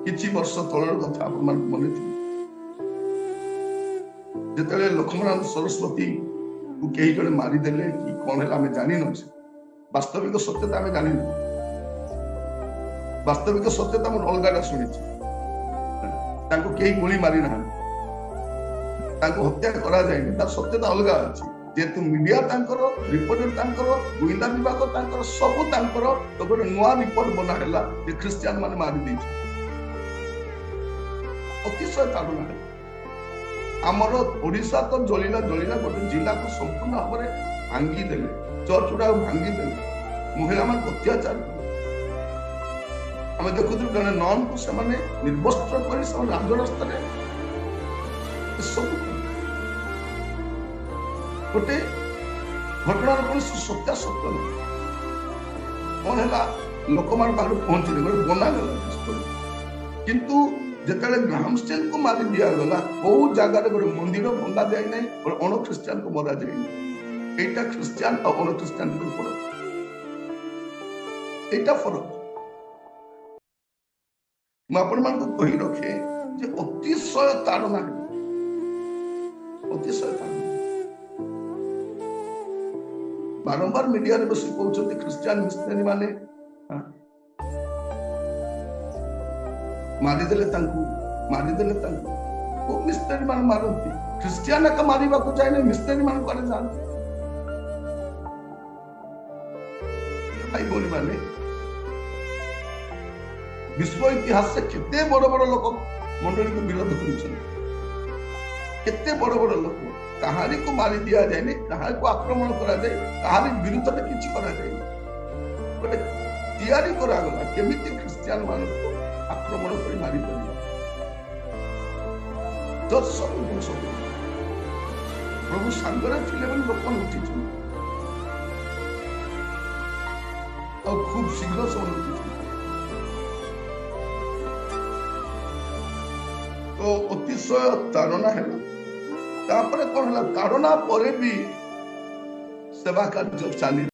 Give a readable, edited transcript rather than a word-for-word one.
किछि वर्ष तलर कथा आपण मन मने थी जेतले लक्ष्मण सरस्वती को कई जने मारी देले कि कौन है आम जानी न वास्तविक सत्यता आम जानी न वास्तविक सत्यता मैं अलग शुणी कई गोली मारी ना हत्या करा जाए तार सत्यता अलग अच्छी जेहेतु मीडिया रिपोर्टर गुइंदा विभाग सब तो गोटे नुआ रिपोर्ट बनाला ख्रिस्टियान मान मारी दे अतिशय ताड़ना है आमर ओडिशा तो जलिला जलिला गोटे जिला को संपूर्ण भाव में भांगी देले चर्च गुड़ा भांगी देले महिला मान अत्याचार आम देखु जन नन को से निर्वस्त्र कर राजरास्त सब गोटे घटनार कौन सत्या सत्य कौन है लोक मान पाखु पहुंचले गोटे बनागला किंतु जिते ग्रामस्टेन को मारी दिगला कौ जगार गोटे मंदिर बंदा जाए ना गोटे अण ख्रिस्टियान को मरा जाए यहाँ ख्रिस्टियान और अण ख्रिस्टियान फरक यहाँ फरक मुझे कही रखे अतिशय ताड़ना अतिशय ताड़ना बारंबार मीडिया रे बसी कहते ख्रिस्टियान मिशनरी माने मारिदेले को मिशनरी मान मारती ख्रिस्टियान का मारिबा को जाए मिशनरी मान करे जानते भाई बोली माने विश्व इतिहास से केते बड़ बड़ लोक मंडली को विरोध करते बड़ बड़ लोक कहानी को मारी दिया जाए कहानी को आक्रमण करा जाए कहानी विरुद्ध में किसी करा जाए गोटे तैयारी करागला केमिति ख्रिस्टियान मान को आक्रमण कर मारी पड़े तो सब प्रभु सांगरे थिले लोक उठी और खूब शीघ्र सब उठी तो अतिशय ताड़ना है तापरे कौन है ताड़ना पर भी सेवा कार्य चली